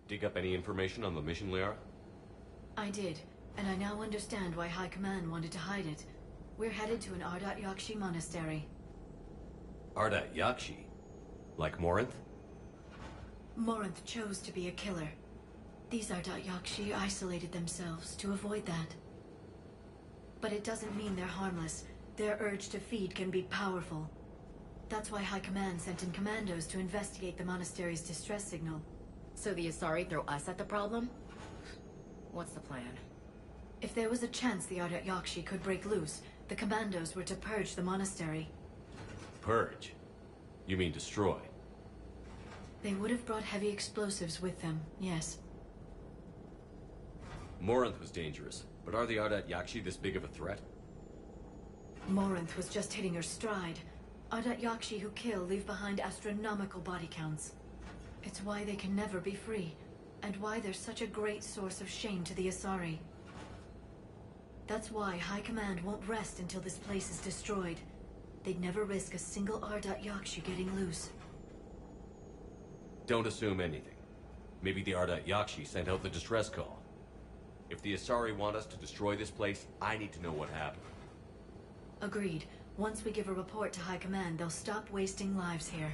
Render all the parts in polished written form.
Dig up any information on the mission, Liara? I did, and I now understand why High Command wanted to hide it. We're headed to an Ardat Yakshi monastery. Ardat Yakshi? Like Morinth? Morinth chose to be a killer. These Ardat Yakshi isolated themselves to avoid that. But it doesn't mean they're harmless. Their urge to feed can be powerful. That's why High Command sent in commandos to investigate the monastery's distress signal. So the Asari throw us at the problem? What's the plan? If there was a chance the Ardat Yakshi could break loose, the commandos were to purge the monastery. Purge? You mean destroy? They would have brought heavy explosives with them, yes. Morinth was dangerous, but are the Ardat Yakshi this big of a threat? Morinth was just hitting her stride. Ardat Yakshi who kill leave behind astronomical body counts. It's why they can never be free, and why they're such a great source of shame to the Asari. That's why High Command won't rest until this place is destroyed. They'd never risk a single Ardat Yakshi getting loose. Don't assume anything. Maybe the Ardat Yakshi sent out the distress call. If the Asari want us to destroy this place, I need to know what happened. Agreed. Once we give a report to High Command, they'll stop wasting lives here.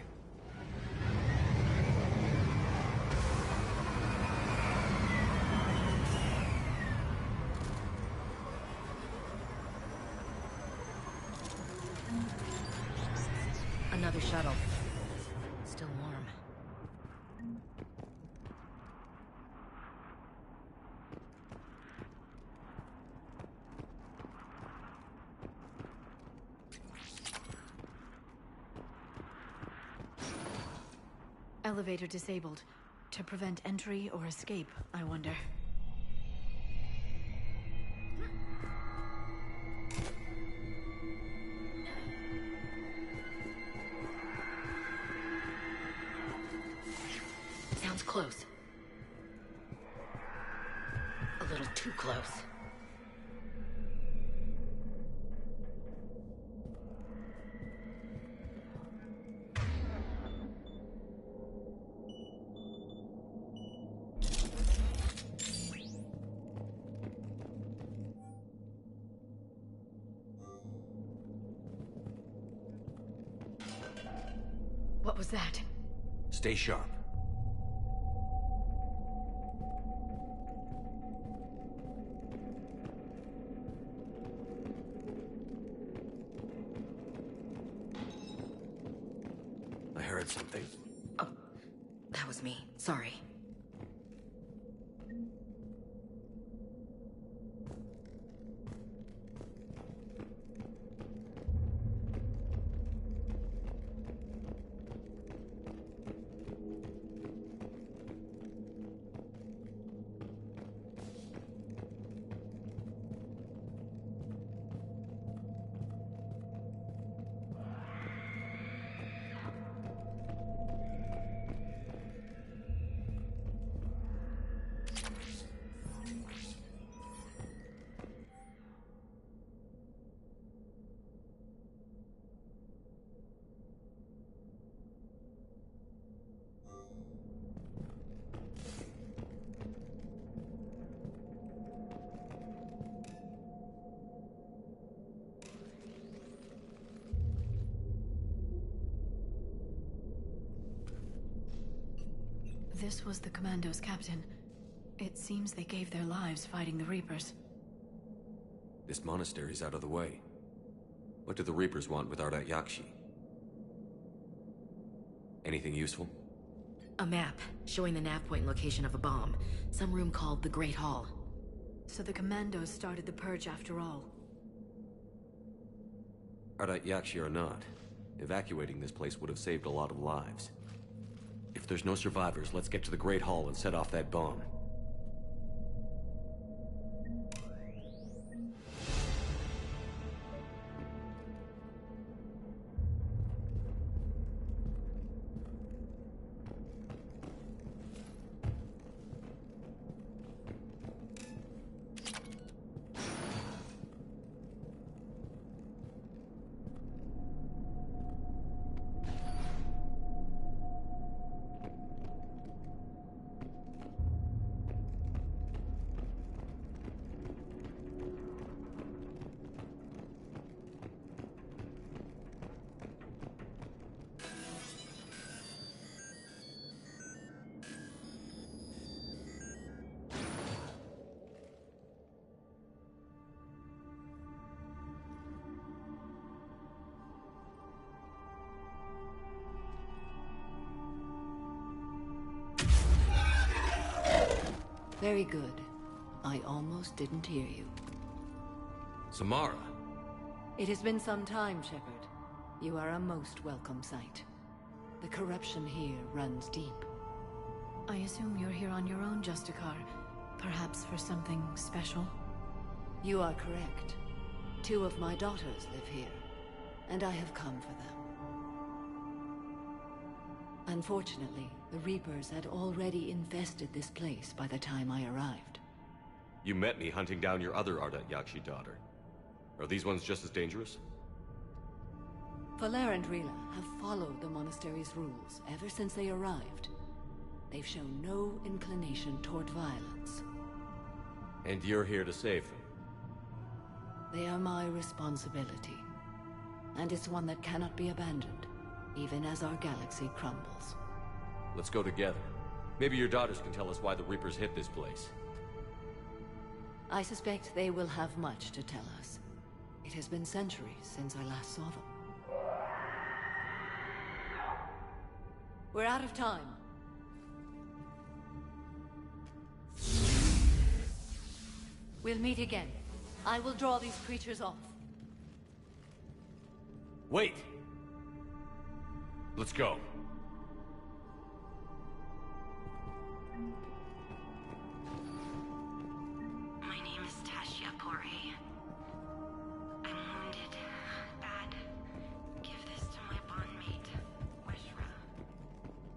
Another shuttle. Still warm. Elevator disabled. To prevent entry or escape, I wonder. Sounds close. A little too close. What was that? Stay sharp. I heard something. Oh, that was me. Sorry. This was the Commando's captain. It seems they gave their lives fighting the Reapers. This monastery's out of the way. What do the Reapers want with Ardat Yakshi? Anything useful? A map showing the nav point location of a bomb. Some room called the Great Hall. So the Commandos started the purge after all. Ardat Yakshi or not, evacuating this place would have saved a lot of lives. If there's no survivors, let's get to the Great Hall and set off that bomb. Very good. I almost didn't hear you. Samara! It has been some time, Shepard. You are a most welcome sight. The corruption here runs deep. I assume you're here on your own, Justicar. Perhaps for something special? You are correct. 2 of my daughters live here, and I have come for them. Unfortunately, the Reapers had already infested this place by the time I arrived. You met me hunting down your other Ardat Yakshi daughter. Are these ones just as dangerous? Faller and Rila have followed the monastery's rules ever since they arrived. They've shown no inclination toward violence. And you're here to save them? They are my responsibility. And it's one that cannot be abandoned, even as our galaxy crumbles. Let's go together. Maybe your daughters can tell us why the Reapers hit this place. I suspect they will have much to tell us. It has been centuries since I last saw them. We're out of time. We'll meet again. I will draw these creatures off. Wait! Let's go. My name is Tashia Pore. I'm wounded. Bad. Give this to my bondmate, Weshra.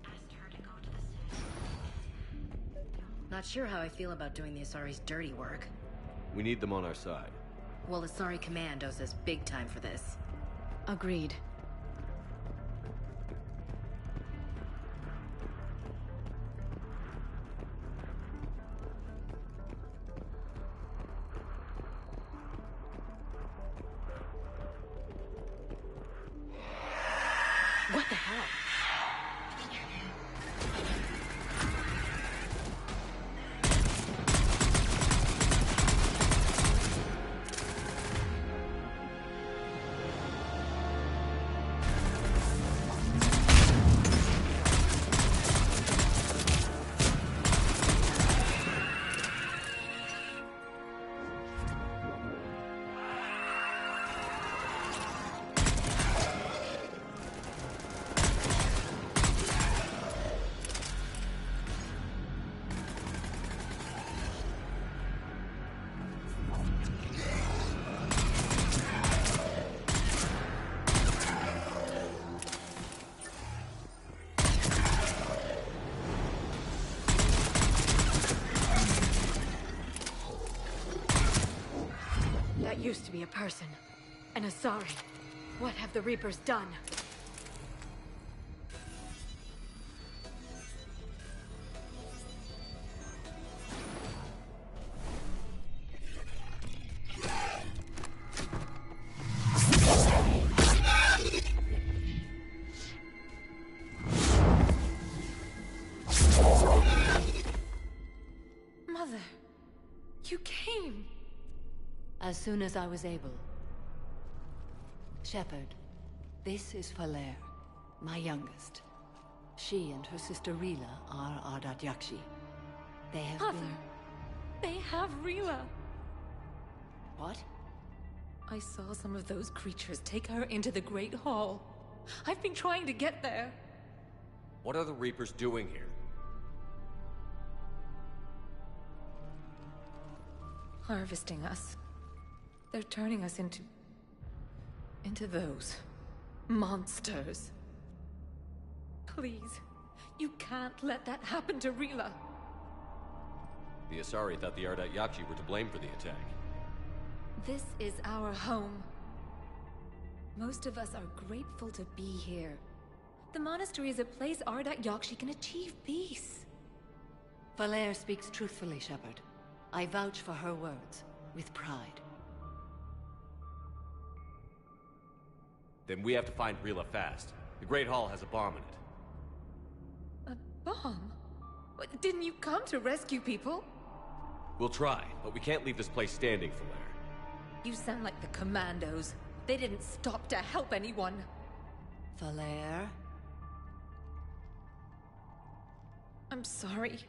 Asked her to go to the city. Not sure how I feel about doing the Asari's dirty work. We need them on our side. Well, Asari Commandos is big time for this. Agreed. What the hell? That used to be a person. An Asari. What have the Reapers done? As soon as I was able. Shepard, this is Falere, my youngest. She and her sister Rila are Ardat Yakshi. They have Mother, been... they have Rila. What? I saw some of those creatures take her into the Great Hall. I've been trying to get there. What are the Reapers doing here? Harvesting us. They're turning us into those monsters. Please, you can't let that happen to Rila. The Asari thought the Ardat Yakshi were to blame for the attack. This is our home. Most of us are grateful to be here. The monastery is a place Ardat Yakshi can achieve peace. Falere speaks truthfully, Shepard. I vouch for her words, with pride. Then we have to find Rila fast. The Great Hall has a bomb in it. A bomb? What, didn't you come to rescue people? We'll try, but we can't leave this place standing, Falere. You sound like the Commandos. They didn't stop to help anyone. Falere? I'm sorry.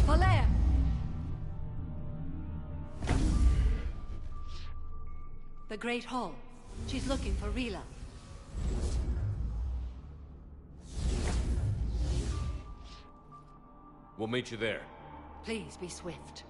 Falere! The Great Hall. She's looking for Rila. We'll meet you there. Please be swift.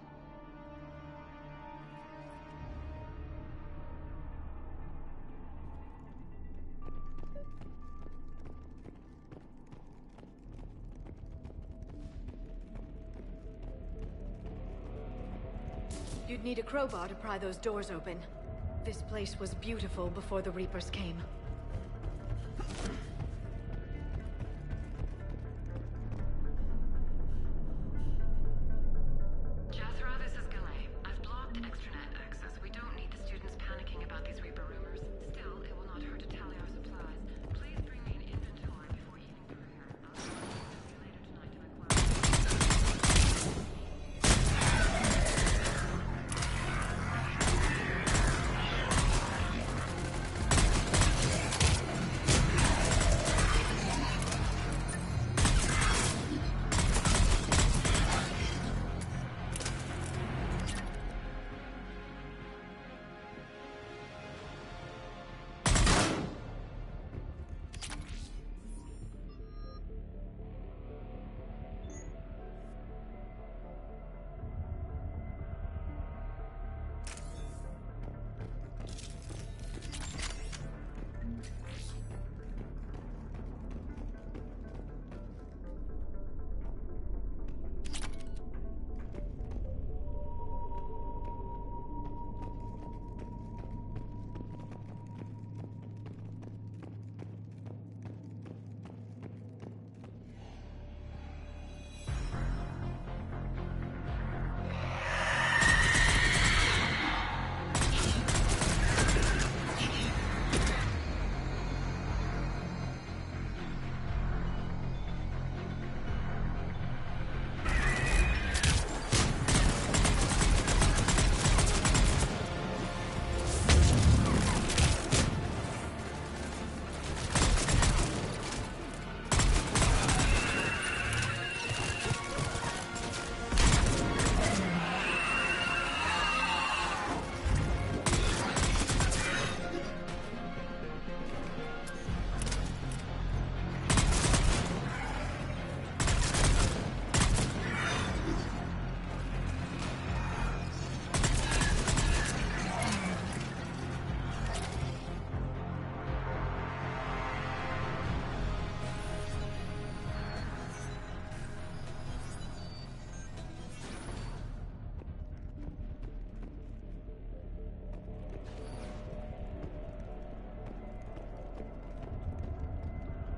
You'd need a crowbar to pry those doors open. This place was beautiful before the Reapers came. Jethro, this is Galay. I've blocked extranet access. We don't need the students panicking about these Reaper rumors. Still, it will not hurt to tally our supplies. Please bring me an inventory before eating through here. I'll see you later tonight to acquire.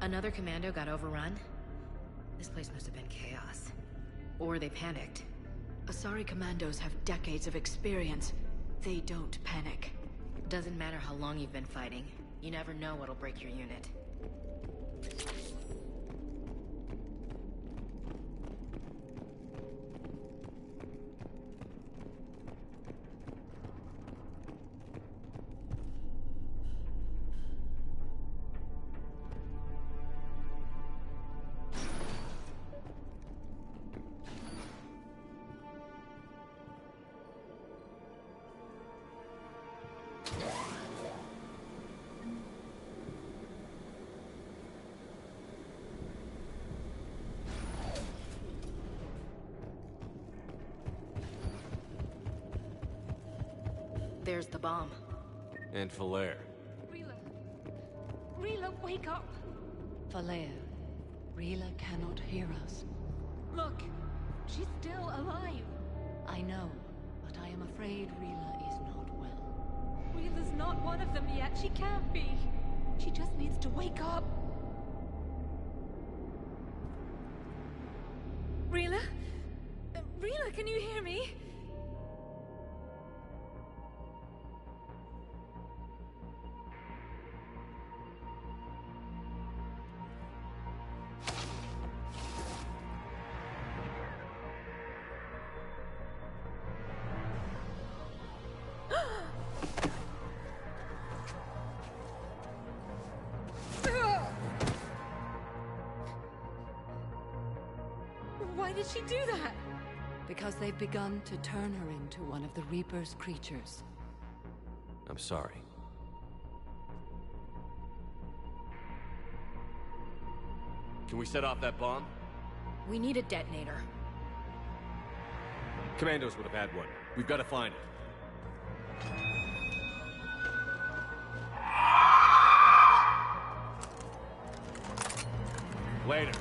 Another commando got overrun? This place must have been chaos. Or they panicked. Asari commandos have decades of experience. They don't panic. Doesn't matter how long you've been fighting. You never know what'll break your unit. There's the bomb. And Falair. Rila. Rila, wake up! Falair, Rila cannot hear us. Look, she's still alive. I know, but I am afraid Rila is not well. Rila's not one of them yet. She can't be. She just needs to wake up. Rila? Rila, can you hear me? Why did she do that? Because they've begun to turn her into one of the Reaper's creatures. I'm sorry. Can we set off that bomb? We need a detonator. Commandos would have had one. We've got to find it. Later.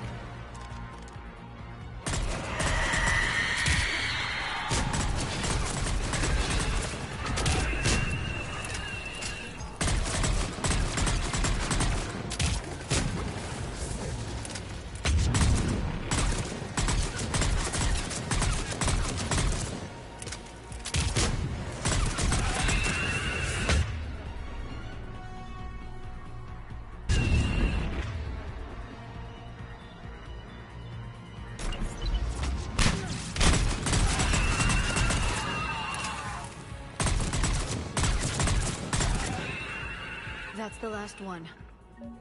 That's the last one.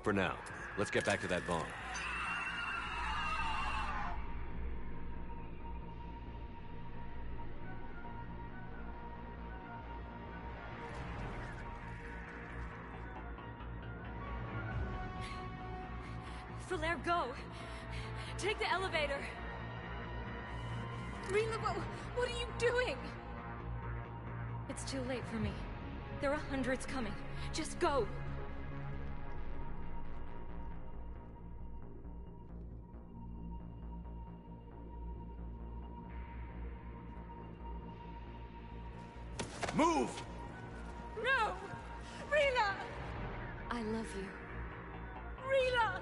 For now, let's get back to that bomb. Falair, go! Take the elevator! Rila, what are you doing? It's too late for me. There are hundreds coming. Just go! Move! No! Rila! I love you. Rila!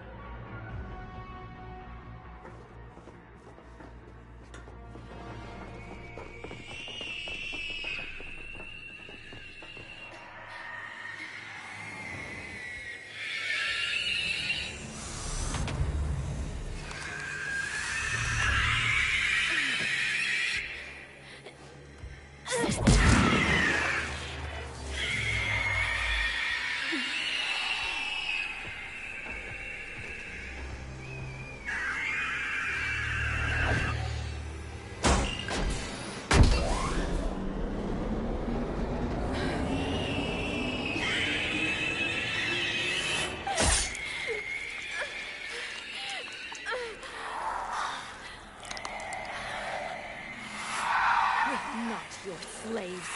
Your slaves.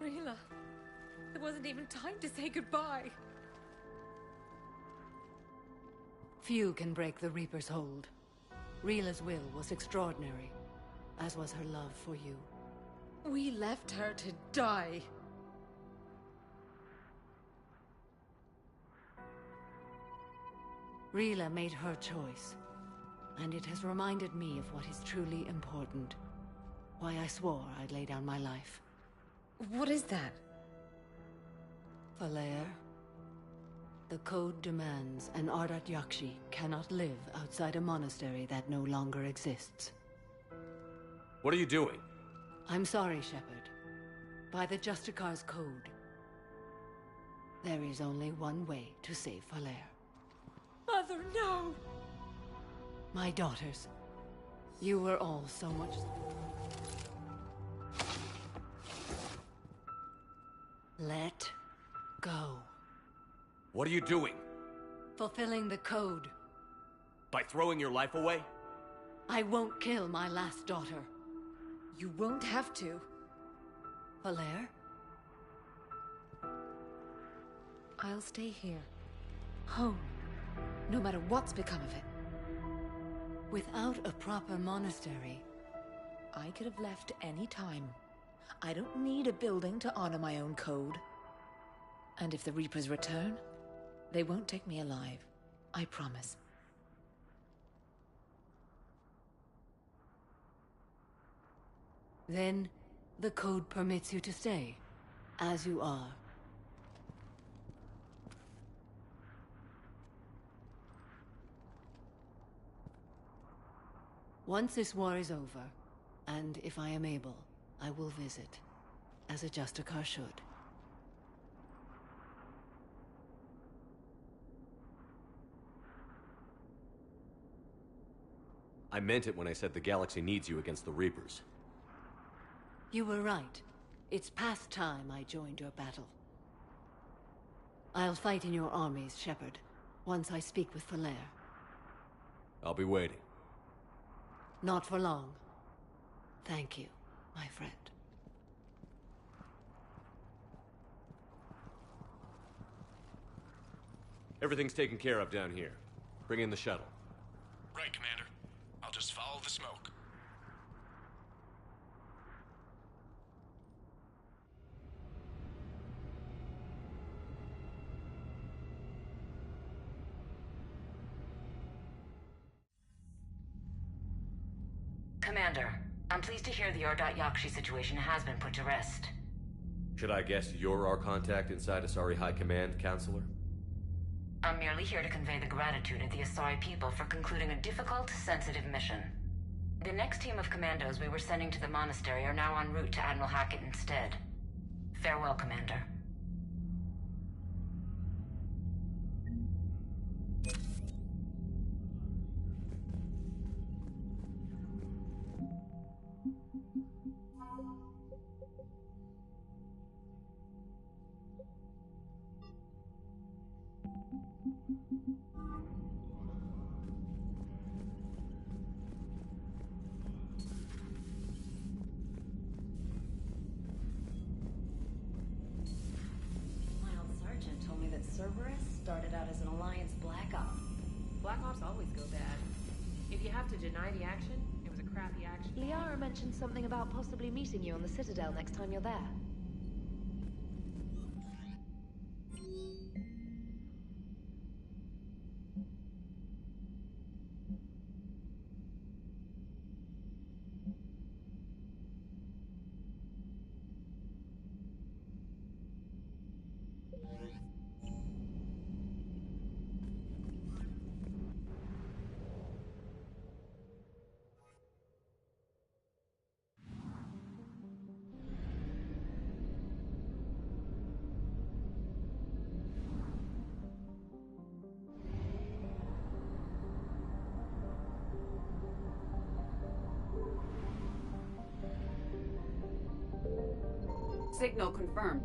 Rila, there wasn't even time to say goodbye. Few can break the Reaper's hold. Rila's will was extraordinary, as was her love for you. We left her to die. Rila made her choice, and it has reminded me of what is truly important. Why I swore I'd lay down my life. What is that? Falair, the code demands an Ardat Yakshi cannot live outside a monastery that no longer exists. What are you doing? I'm sorry, Shepard, by the Justicar's code. There is only one way to save Falere. Mother, no! My daughters, you were all so much... Let go. What are you doing? Fulfilling the code. By throwing your life away? I won't kill my last daughter. You won't have to. Falere? I'll stay here. Home. No matter what's become of it. Without a proper monastery... I could have left any time. I don't need a building to honor my own code. And if the Reapers return, they won't take me alive. I promise. Then, the code permits you to stay, as you are. Once this war is over, and if I am able, I will visit, as a Justicar should. I meant it when I said the galaxy needs you against the Reapers. You were right. It's past time I joined your battle. I'll fight in your armies, Shepard, once I speak with Falere. I'll be waiting. Not for long. Thank you, my friend. Everything's taken care of down here. Bring in the shuttle. Right, Commander. I'll just follow the smoke. Commander, I'm pleased to hear the AUTHORIZED situation has been put to rest. Should I guess you're our contact inside Asari High Command, Counselor? I'm merely here to convey the gratitude of the Asari people for concluding a difficult, sensitive mission. The next team of commandos we were sending to the monastery are now en route to Admiral Hackett instead. Farewell, Commander. Cerberus started out as an Alliance Black Ops. Black Ops always go bad. If you have to deny the action, it was a crappy action. Liara mentioned something about possibly meeting you on the Citadel next time you're there. Signal confirmed.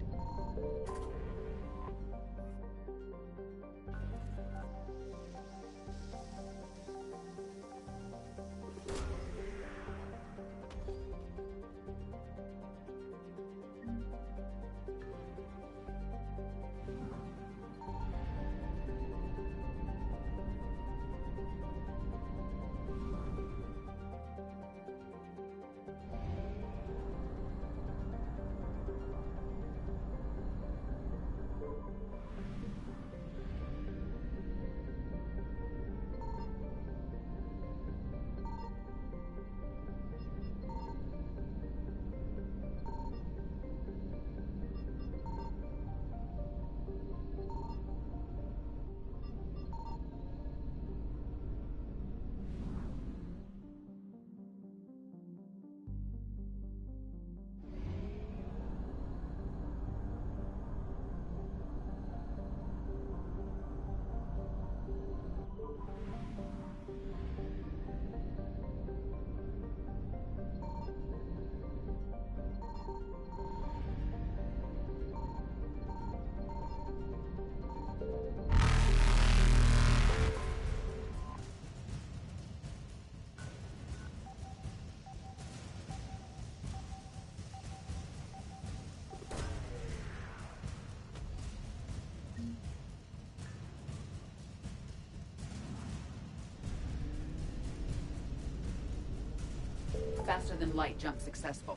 Faster than light jump successful.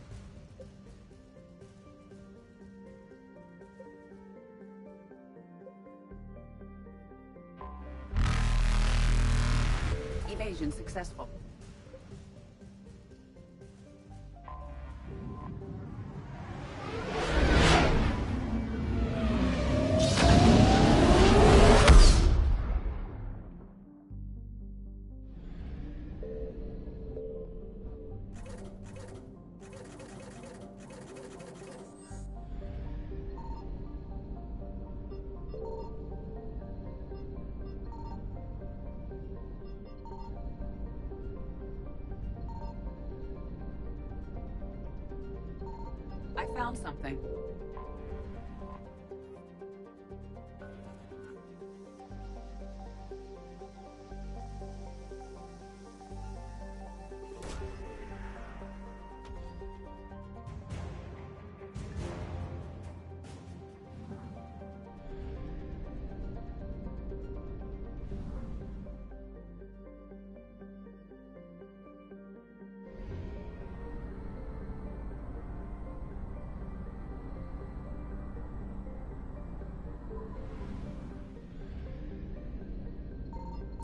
Evasion successful. I found something.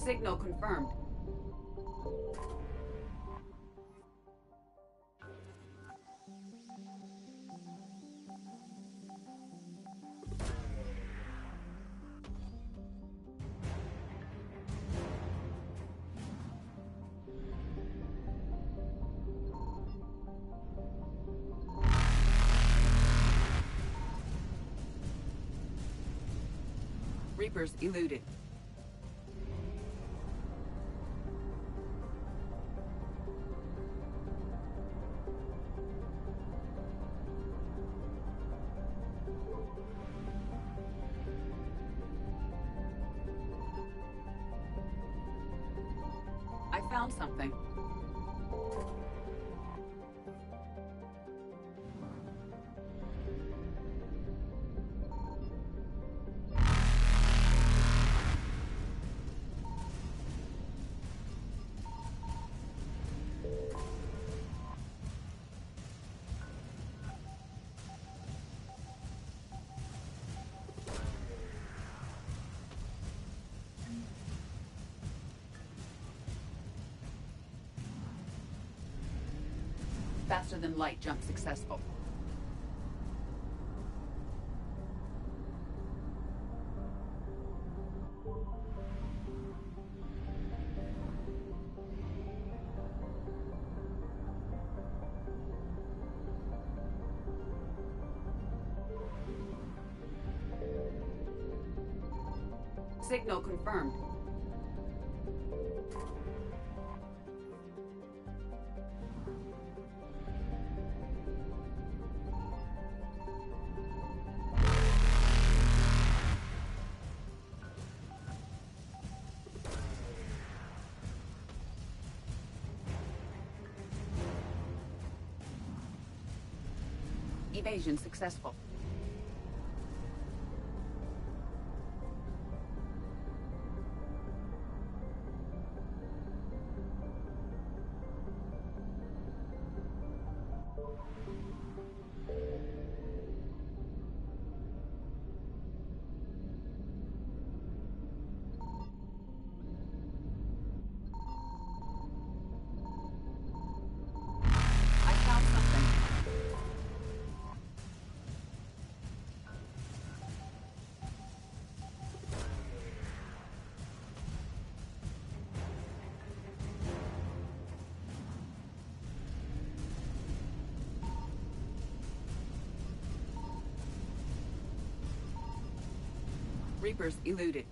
Signal confirmed. Reapers eluded. I found something. Faster than light jump successful. Signal confirmed. Evasion successful. I found something. Reapers eluded.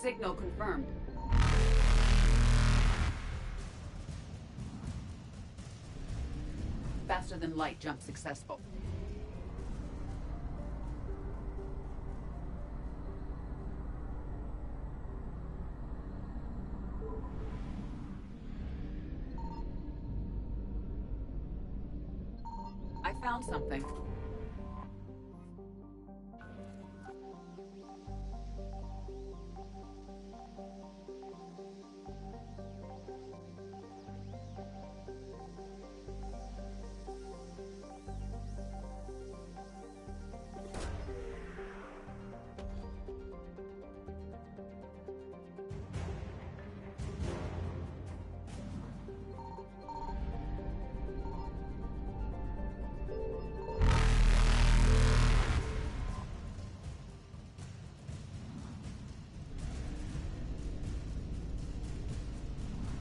Signal confirmed. Faster than light jump successful. I found something.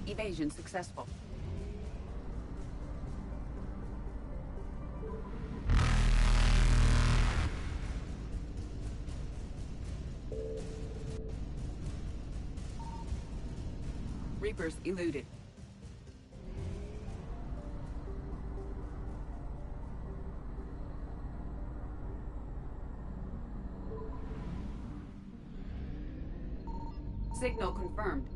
Evasion successful. Reapers eluded. Signal confirmed.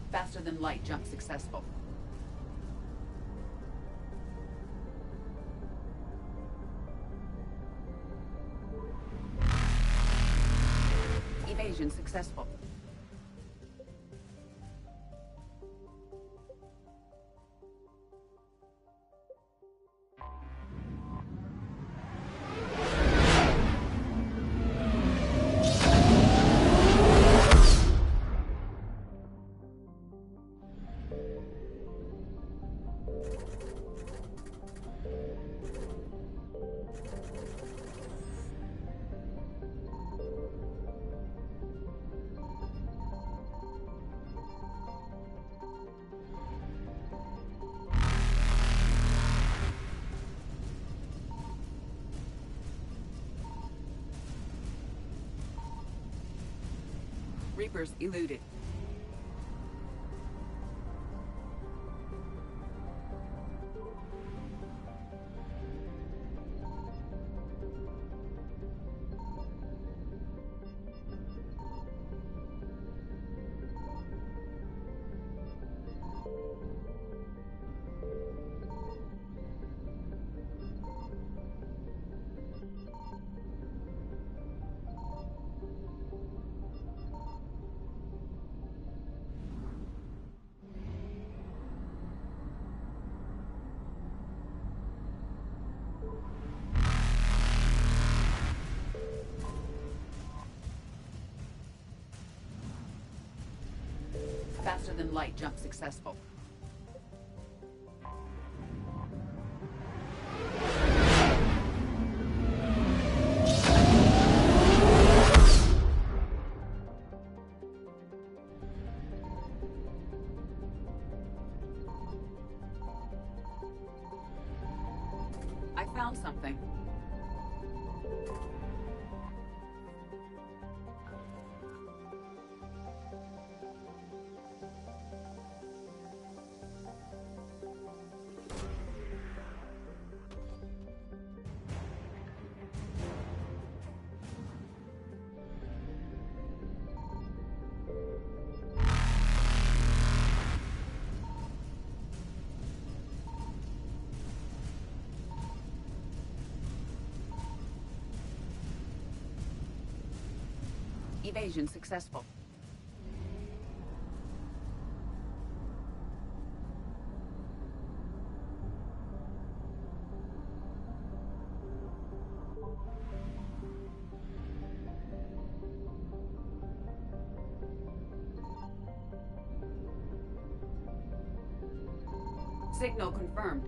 Faster than light jump successful. Evasion successful. Reapers eluded. Faster than light jump successful. I found something. Evasion successful. Signal confirmed.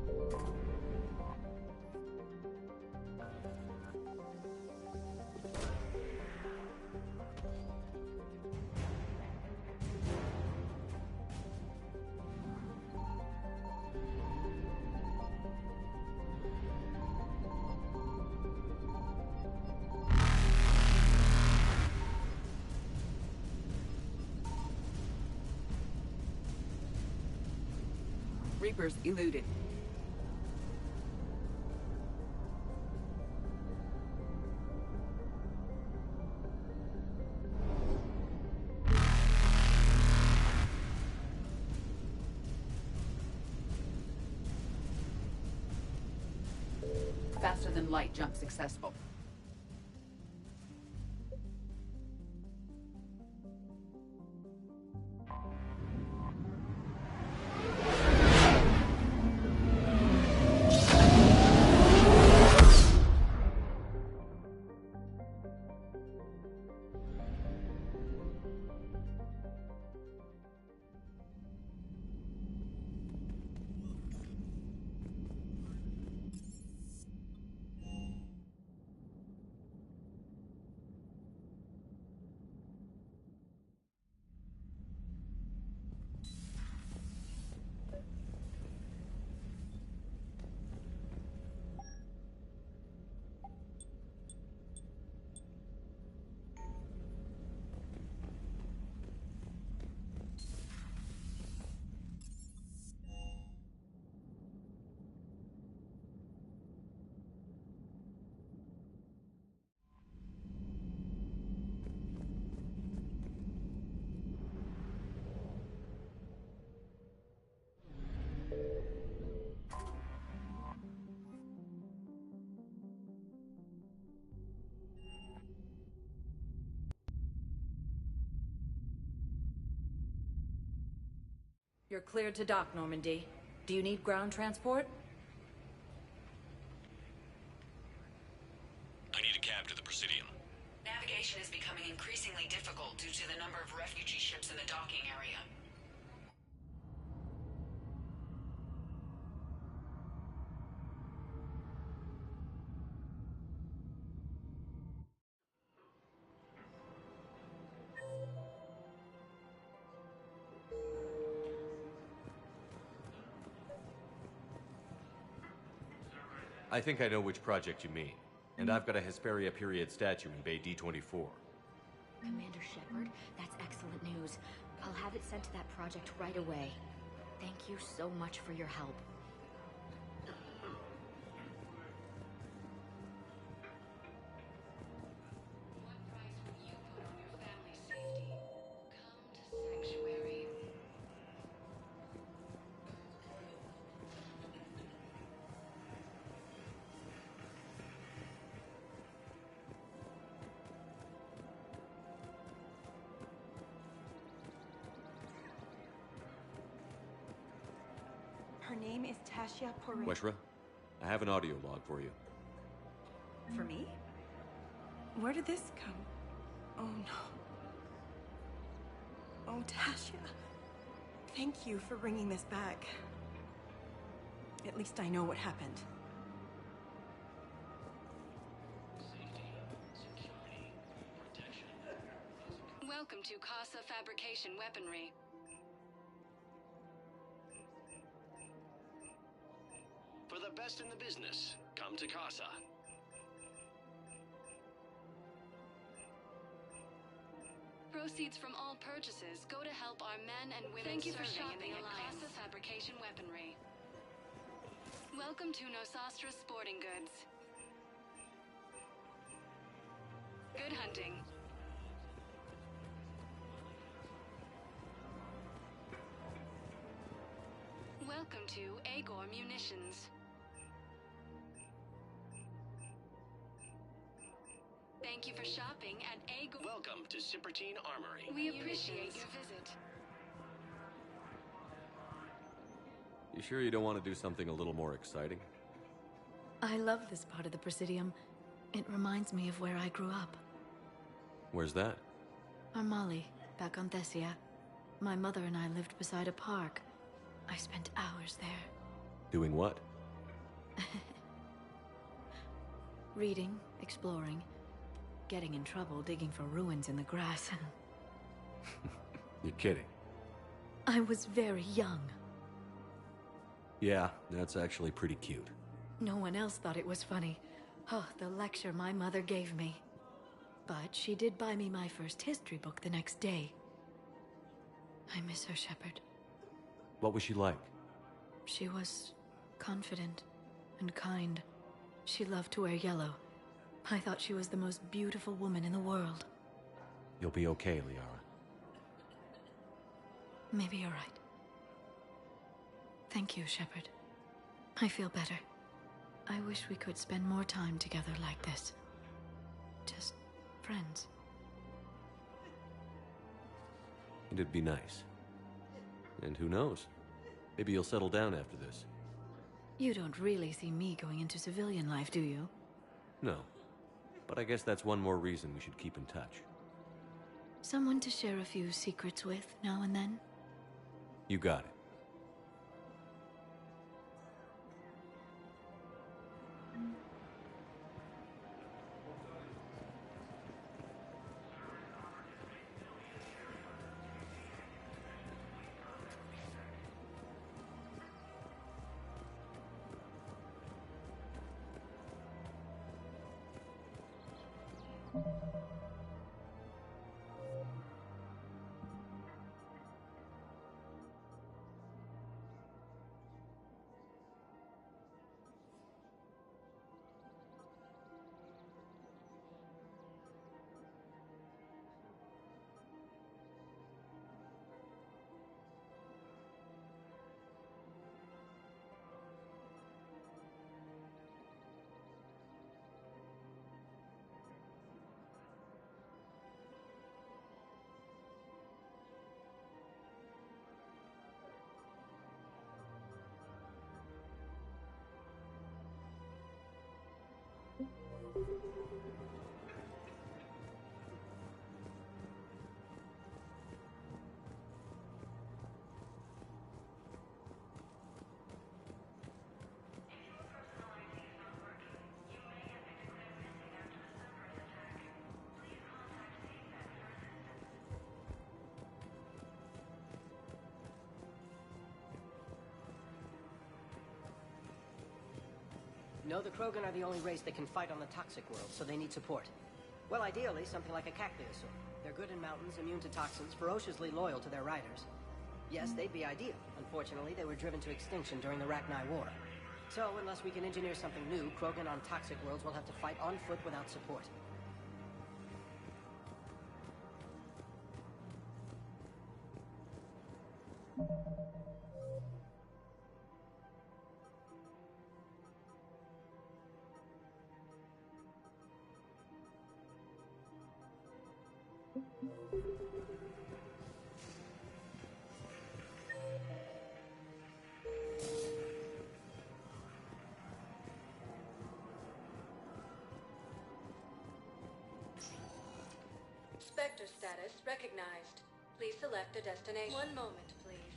Reapers eluded. Faster than light jump successful. You're cleared to dock, Normandy. Do you need ground transport? I need a cab to the Presidium. Navigation is becoming increasingly difficult due to the number of refugee ships in the docking area. I think I know which project you mean. And I've got a Hesperia period statue in Bay D24. Commander Shepard, that's excellent news. I'll have it sent to that project right away. Thank you so much for your help. Her name is Tasha Poré. Weshra, I have an audio log for you. For me? Where did this come? Oh no. Oh, Tasha. Thank you for bringing this back. At least I know what happened. Welcome to Casa Fabrication Weaponry. For the best in the business, come to Casa. Proceeds from all purchases go to help our men and women serving in the Casa Fabrication Weaponry. Welcome to Nosastra Sporting Goods. Good hunting. Welcome to Agor Munitions. Thank you for shopping at Agor. Welcome to Sippertine Armory. We appreciate your visit. You sure you don't want to do something a little more exciting? I love this part of the Presidium. It reminds me of where I grew up. Where's that? Armali, back on Thessia. My mother and I lived beside a park. I spent hours there. Doing what? Reading, exploring, getting in trouble digging for ruins in the grass. You're kidding. I was very young. Yeah, that's actually pretty cute. No one else thought it was funny. Oh, the lecture my mother gave me. But she did buy me my first history book the next day. I miss her, Shepard. What was she like? She was confident and kind. She loved to wear yellow. I thought she was the most beautiful woman in the world. You'll be okay, Liara. Maybe you're right. Thank you, Shepard. I feel better. I wish we could spend more time together like this. Just friends. It'd be nice. And who knows? Maybe you'll settle down after this. You don't really see me going into civilian life, do you? No. But I guess that's one more reason we should keep in touch. Someone to share a few secrets with now and then? You got it. No, the Krogan are the only race that can fight on the toxic world, so they need support. Well, ideally, something like a Cacliosaur. They're good in mountains, immune to toxins, ferociously loyal to their riders. Yes, they'd be ideal. Unfortunately, they were driven to extinction during the Rachni War. So, unless we can engineer something new, Krogan on toxic worlds will have to fight on foot without support. Spectre status recognized. Please select a destination. One moment, please.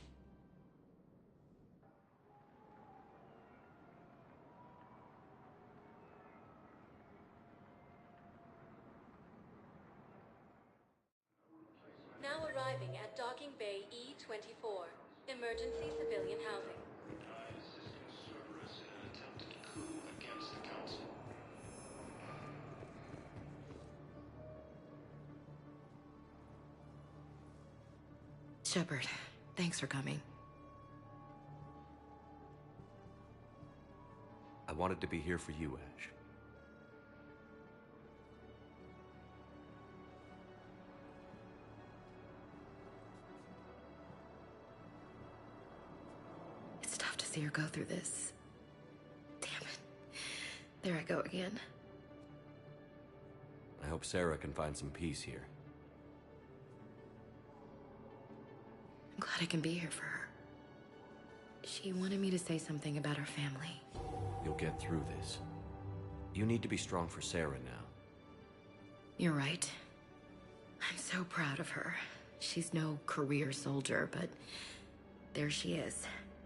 arriving at Docking Bay E-24, emergency civilian housing. Cerberus in an attempted coup against the Council. Shepard, thanks for coming. I wanted to be here for you, Ash. It's tough to see her go through this. Damn it. There I go again. I hope Sarah can find some peace here. I'm glad I can be here for her. She wanted me to say something about her family. You'll get through this. You need to be strong for Sarah now. You're right. I'm so proud of her. She's no career soldier, but there she is,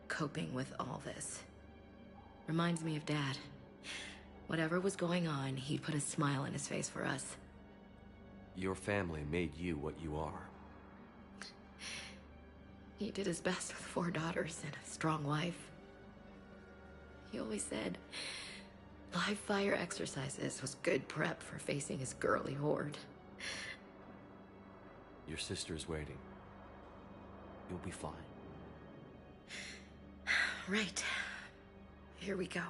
coping with all this. Reminds me of Dad. Whatever was going on, he put a smile on his face for us. Your family made you what you are. He did his best with 4 daughters and a strong wife. He always said live fire exercises was good prep for facing his girly horde. Your sister's waiting. You'll be fine. Right. Here we go.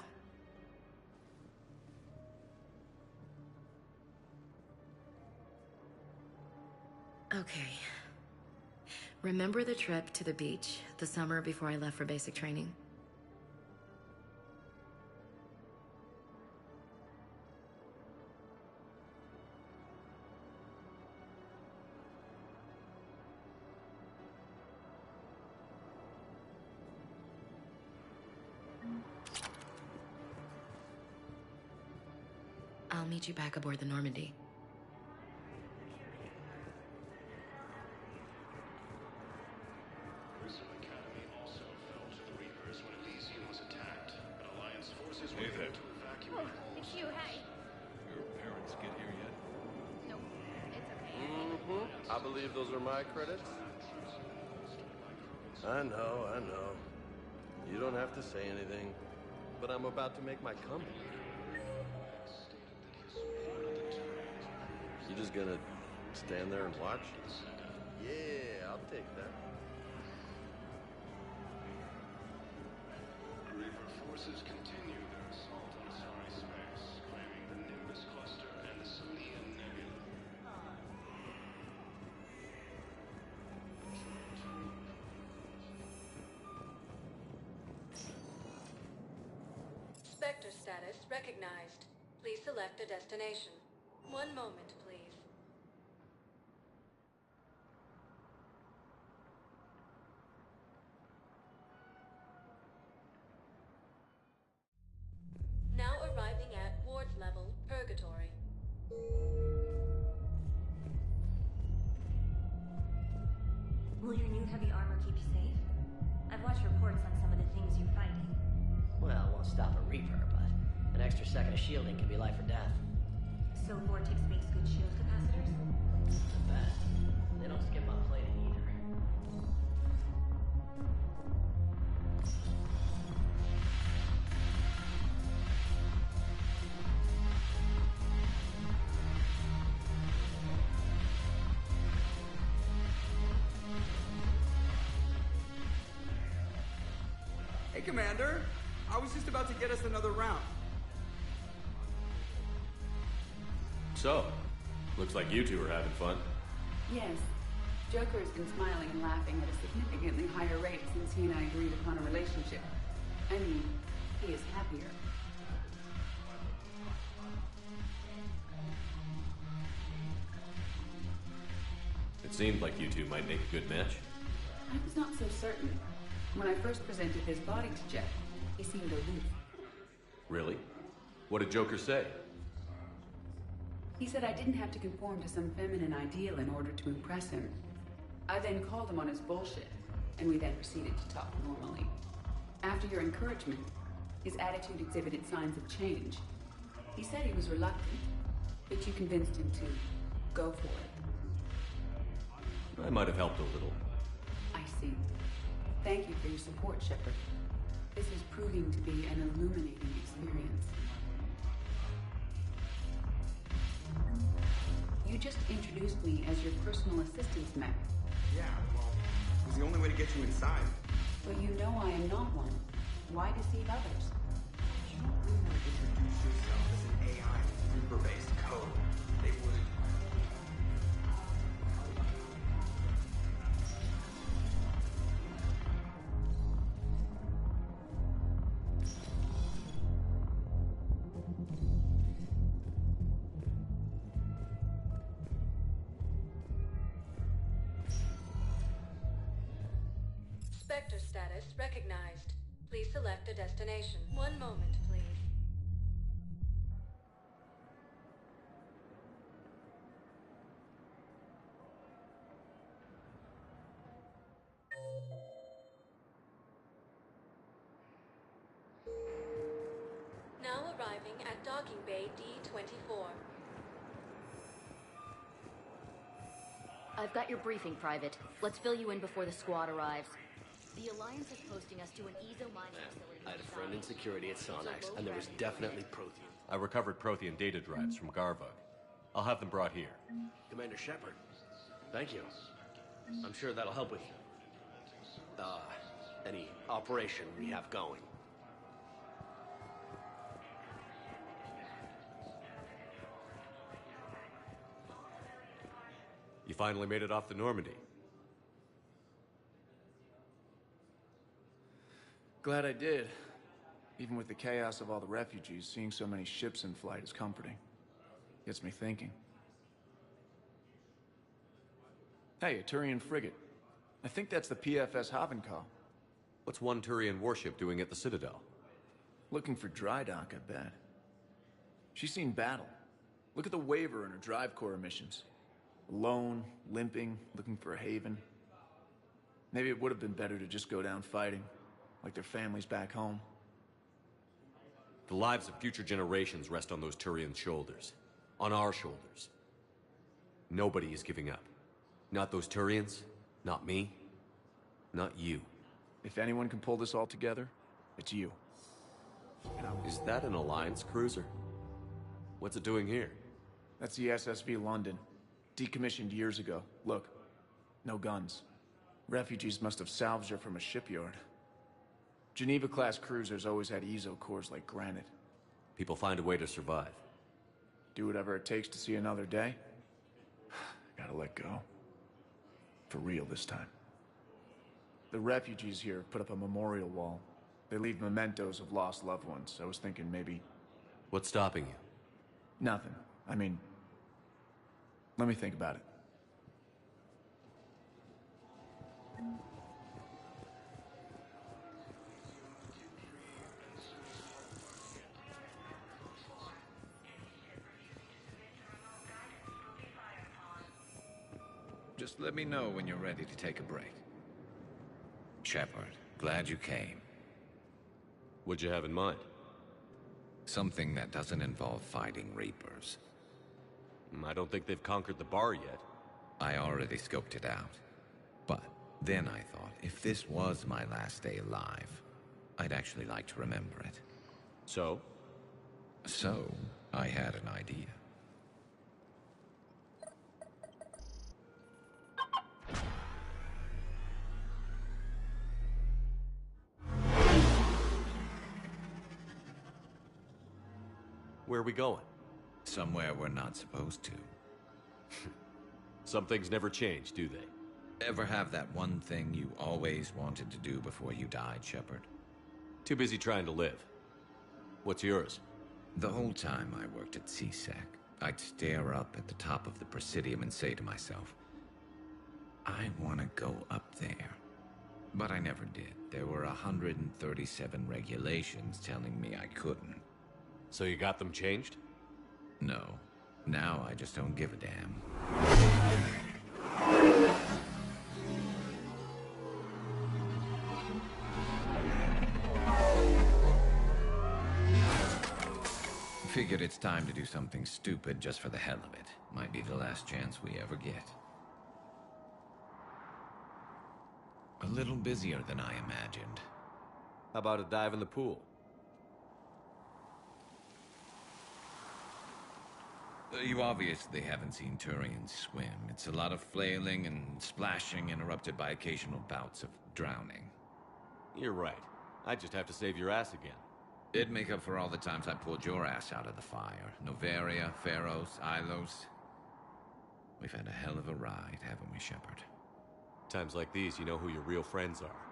Okay. Remember the trip to the beach the summer before I left for basic training? I'll meet you back aboard the Normandy. Hey there. Oh, it's you, hey. Your parents get here yet? Nope, it's okay. I believe those are my credits. I know. You don't have to say anything, but I'm about to make my comeback. You just gonna stand there and watch? Yeah, I'll take that. Reaper forces continue their assault on Asari space, claiming the Nimbus cluster and the Sodium Nebula. Spectre status recognized. Please select a destination. One moment, please. Now arriving at ward level purgatory. Will your new heavy armor keep you safe? I've watched reports on some of the things you're fighting. Well, it won't stop a Reaper, but an extra second of shielding can be life or death. So Vortex makes good shield capacitors? Not bad. They don't skip on plating either. Hey, Commander. I was just about to get us another round. So, looks like you two are having fun. Yes. Joker has been smiling and laughing at a significantly higher rate since he and I agreed upon a relationship. I mean, he is happier. It seemed like you two might make a good match. I was not so certain. When I first presented his body to Jeff, he seemed aloof. Really? What did Joker say? He said I didn't have to conform to some feminine ideal in order to impress him. I then called him on his bullshit, and we then proceeded to talk normally. After your encouragement, his attitude exhibited signs of change. He said he was reluctant, but you convinced him to go for it. I might have helped a little. I see. Thank you for your support, Shepard. This is proving to be an illuminating experience. You just introduced me as your personal assistance mech. Yeah, well, it was the only way to get you inside. But you know I am not one. Why deceive others? You don't really want to introduce yourself as an AI Reaper-based code. They would... Spectre status recognized. Please select a destination. One moment, please. Now arriving at docking bay D-24. I've got your briefing, Private. Let's fill you in before the squad arrives. The Alliance is posting us to an EZO mining facility. I had a friend in security at Sonax, and there was definitely Prothean. I recovered Prothean data drives from Garvug. I'll have them brought here. Commander Shepard, thank you. I'm sure that'll help with any operation we have going. You finally made it off the Normandy. Glad I did. Even with the chaos of all the refugees, seeing so many ships in flight is comforting. Gets me thinking. Hey, a Turian frigate. I think that's the PFS Havenkaw. What's one Turian warship doing at the Citadel? Looking for dry dock, I bet. She's seen battle. Look at the waiver in her drive core emissions. Alone, limping, looking for a haven. Maybe it would have been better to just go down fighting, like their families back home. The lives of future generations rest on those Turian shoulders. On our shoulders. Nobody is giving up. Not those Turians, not me, not you. If anyone can pull this all together, it's you. Is that an Alliance cruiser? What's it doing here? That's the SSV London. Decommissioned years ago. Look, no guns. Refugees must have salvaged her from a shipyard. Geneva-class cruisers always had EZO cores like granite. People find a way to survive. Do whatever it takes to see another day. Gotta let go. For real this time. The refugees here put up a memorial wall. They leave mementos of lost loved ones. I was thinking maybe... What's stopping you? Nothing. I mean... Let me think about it. Just let me know when you're ready to take a break. Shepard, glad you came. What'd you have in mind? Something that doesn't involve fighting Reapers. I don't think they've conquered the bar yet. I already scoped it out. But then I thought, if this was my last day alive, I'd actually like to remember it. So? So, I had an idea. Where are we going? Somewhere we're not supposed to. Some things never change, do they? Ever have that one thing you always wanted to do before you died, Shepard? Too busy trying to live. What's yours? The whole time I worked at CSEC, I'd stare up at the top of the Presidium and say to myself, I want to go up there. But I never did. There were 137 regulations telling me I couldn't. So you got them changed? No. Now I just don't give a damn. Figured it's time to do something stupid just for the hell of it. Might be the last chance we ever get. A little busier than I imagined. How about a dive in the pool? You obviously haven't seen Turians swim. It's a lot of flailing and splashing, interrupted by occasional bouts of drowning. You're right. I just have to save your ass again. It'd make up for all the times I pulled your ass out of the fire. Noveria, Pharos, Ilos. We've had a hell of a ride, haven't we, Shepard? Times like these, you know who your real friends are.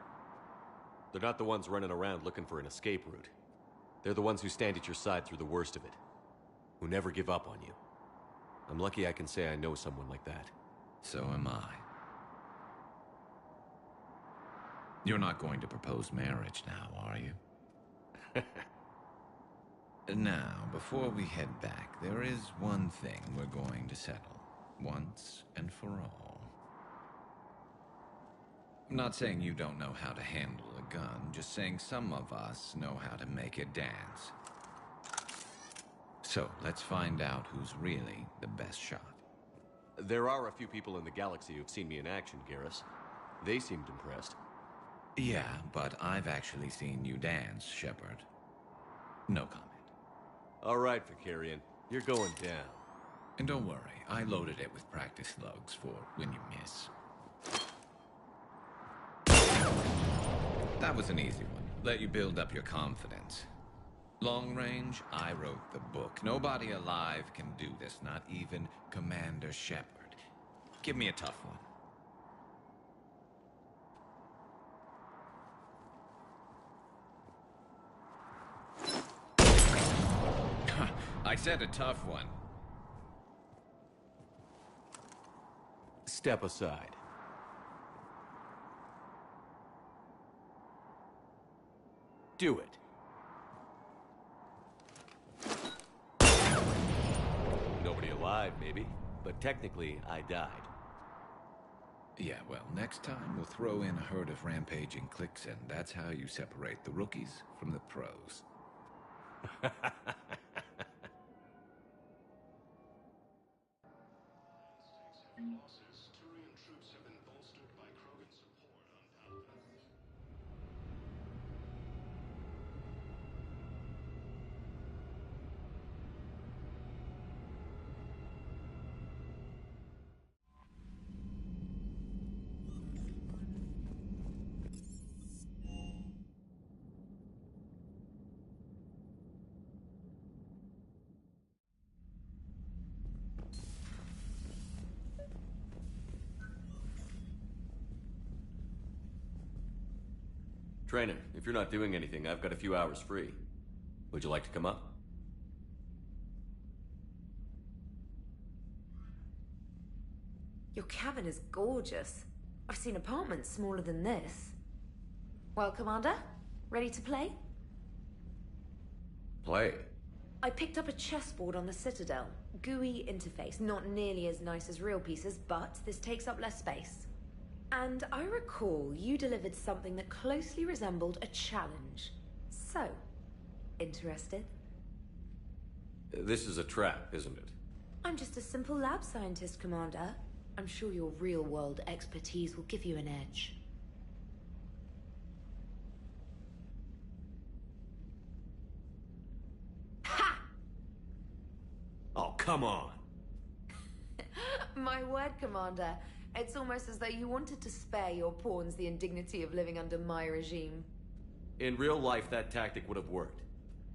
They're not the ones running around looking for an escape route. They're the ones who stand at your side through the worst of it. Who never give up on you. I'm lucky I can say I know someone like that. So am I. You're not going to propose marriage now, are you? Now, before we head back, there is one thing we're going to settle. Once and for all. I'm not saying you don't know how to handle a gun, just saying some of us know how to make it dance. So, let's find out who's really the best shot. There are a few people in the galaxy who've seen me in action, Garrus. They seemed impressed. Yeah, but I've actually seen you dance, Shepard. No comment. All right, Vicarian. You're going down. And don't worry, I loaded it with practice slugs for when you miss. That was an easy one. Let you build up your confidence. Long range, I wrote the book. Nobody alive can do this, not even Commander Shepard. Give me a tough one. I said a tough one. Step aside. Do it. Nobody alive, maybe. But technically, I died. Yeah, well, next time we'll throw in a herd of rampaging cliques, and that's how you separate the rookies from the pros. Turian troops have been bolstered by Krogan support on Palpatine. Trainer, if you're not doing anything, I've got a few hours free. Would you like to come up? Your cabin is gorgeous. I've seen apartments smaller than this. Well, Commander, ready to play? Play? I picked up a chessboard on the Citadel. GUI interface, not nearly as nice as real pieces, but this takes up less space. And I recall you delivered something that closely resembled a challenge. So, interested? This is a trap, isn't it? I'm just a simple lab scientist, Commander. I'm sure your real-world expertise will give you an edge. Ha! Oh, come on! My word, Commander. It's almost as though you wanted to spare your pawns the indignity of living under my regime. In real life, that tactic would have worked.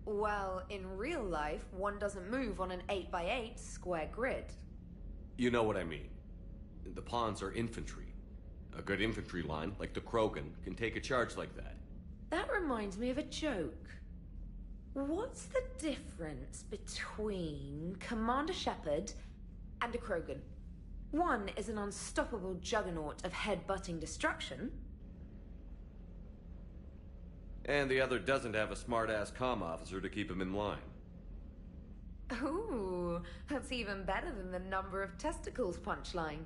Well, in real life, one doesn't move on an 8x8 square grid. You know what I mean. The pawns are infantry. A good infantry line, like the Krogan, can take a charge like that. That reminds me of a joke. What's the difference between Commander Shepard and a Krogan? One is an unstoppable juggernaut of head-butting destruction. And the other doesn't have a smart-ass comm officer to keep him in line. Ooh, that's even better than the number of testicles punchline.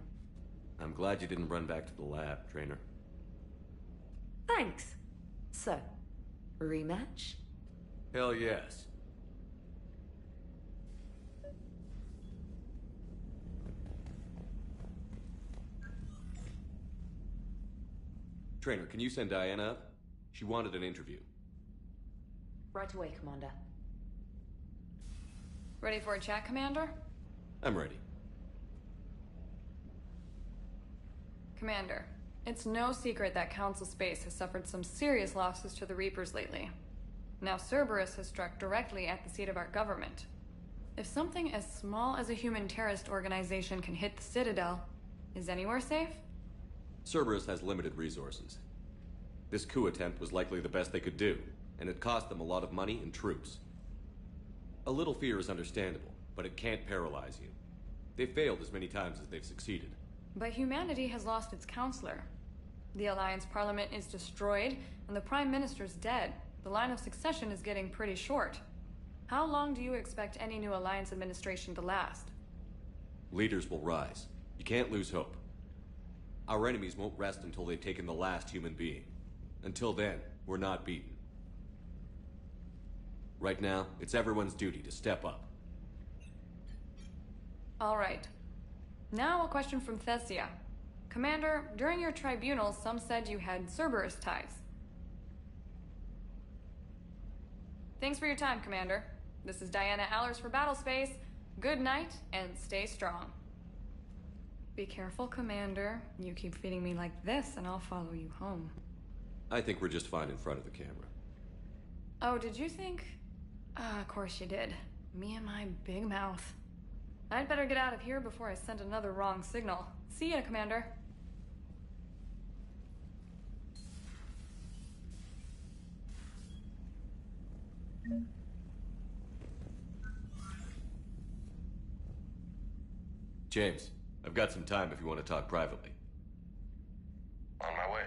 I'm glad you didn't run back to the lab, Trainer. Thanks. So, rematch? Hell yes. Trainer, can you send Diana up? She wanted an interview. Right away, Commander. Ready for a chat, Commander? I'm ready. Commander, it's no secret that Council Space has suffered some serious losses to the Reapers lately. Now Cerberus has struck directly at the seat of our government. If something as small as a human terrorist organization can hit the Citadel, is anywhere safe? Cerberus has limited resources. This coup attempt was likely the best they could do, and it cost them a lot of money and troops. A little fear is understandable, but it can't paralyze you. They've failed as many times as they've succeeded. But humanity has lost its counselor. The Alliance Parliament is destroyed, and the Prime Minister's dead. The line of succession is getting pretty short. How long do you expect any new Alliance administration to last? Leaders will rise. You can't lose hope. Our enemies won't rest until they've taken the last human being. Until then, we're not beaten. Right now, it's everyone's duty to step up. All right. Now a question from Thessia. Commander, during your tribunal, some said you had Cerberus ties. Thanks for your time, Commander. This is Diana Allers for Battlespace. Good night, and stay strong. Be careful, Commander. You keep feeding me like this, and I'll follow you home. I think we're just fine in front of the camera. Oh, did you think? Of course you did. Me and my big mouth. I'd better get out of here before I send another wrong signal. See ya, Commander. James, I've got some time if you want to talk privately. On my way.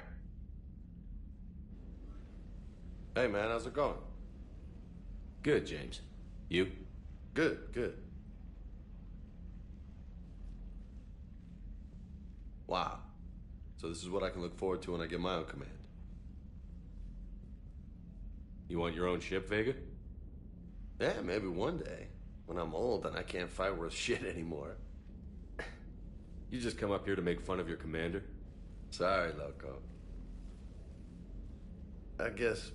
Hey man, how's it going? Good, James. You? Good, good. Wow. So this is what I can look forward to when I get my own command. You want your own ship, Vega? Yeah, maybe one day. When I'm old and I can't fight worth shit anymore. You just come up here to make fun of your commander? Sorry, loco. I guess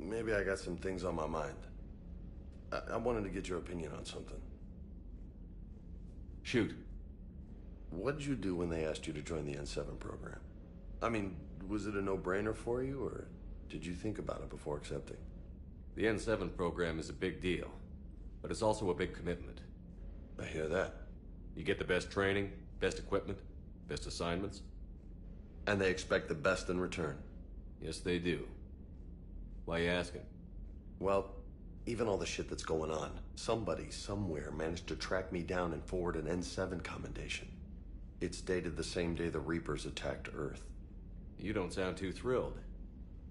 maybe I got some things on my mind. I wanted to get your opinion on something. Shoot. What did you do when they asked you to join the N7 program? I mean, was it a no-brainer for you, or did you think about it before accepting? The N7 program is a big deal, but it's also a big commitment. I hear that. You get the best training, best equipment, best assignments. And they expect the best in return. Yes, they do. Why you asking? Well, even all the shit that's going on, somebody somewhere managed to track me down and forward an N7 commendation. It's dated the same day the Reapers attacked Earth. You don't sound too thrilled.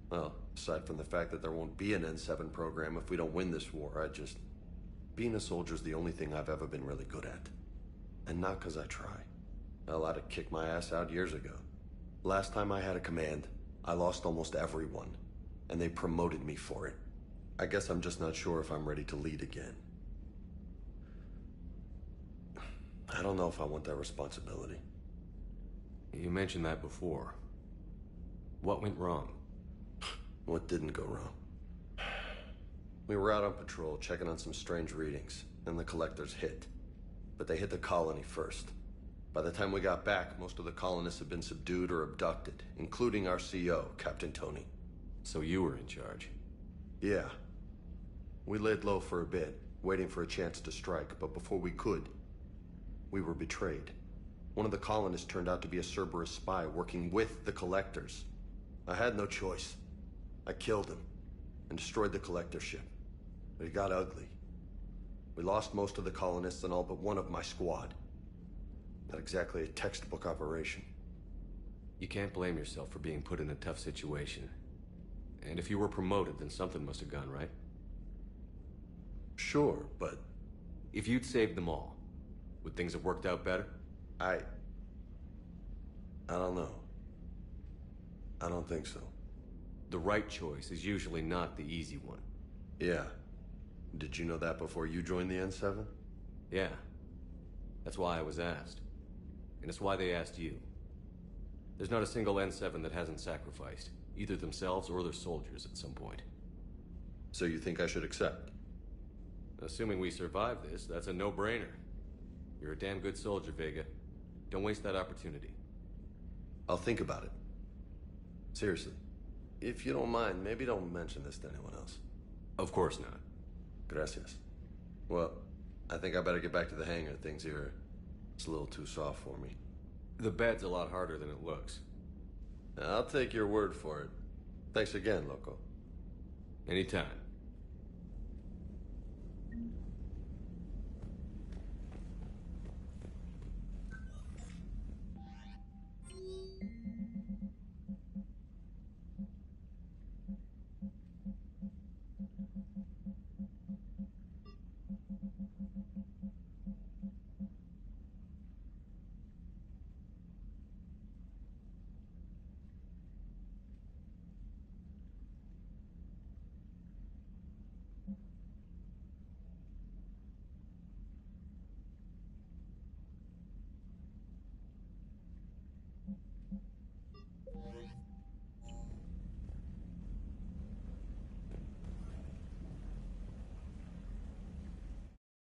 Well, aside from the fact that there won't be an N7 program if we don't win this war, being a soldier's the only thing I've ever been really good at. And not because I try. Hell, I'd have kicked my ass out years ago. Last time I had a command, I lost almost everyone. And they promoted me for it. I guess I'm just not sure if I'm ready to lead again. I don't know if I want that responsibility. You mentioned that before. What went wrong? What didn't go wrong? We were out on patrol, checking on some strange readings, and the collectors hit. But they hit the colony first. By the time we got back, most of the colonists had been subdued or abducted, including our CO, Captain Tony. So you were in charge? Yeah. We laid low for a bit, waiting for a chance to strike, but before we could, we were betrayed. One of the colonists turned out to be a Cerberus spy working with the collectors. I had no choice. I killed him and destroyed the collector ship. But it got ugly. We lost most of the colonists and all but one of my squad. Not exactly a textbook operation. You can't blame yourself for being put in a tough situation. And if you were promoted, then something must have gone right. Sure, but... If you'd saved them all, would things have worked out better? I don't know. I don't think so. The right choice is usually not the easy one. Yeah. Did you know that before you joined the N7? Yeah. That's why I was asked. And it's why they asked you. There's not a single N7 that hasn't sacrificed, either themselves or their soldiers at some point. So you think I should accept? Assuming we survive this, that's a no-brainer. You're a damn good soldier, Vega. Don't waste that opportunity. I'll think about it. Seriously. If you don't mind, maybe don't mention this to anyone else. Of course not. Gracias. Well, I think I better get back to the hangar. Things here, it's a little too soft for me. The bed's a lot harder than it looks. I'll take your word for it. Thanks again, Loco. Anytime.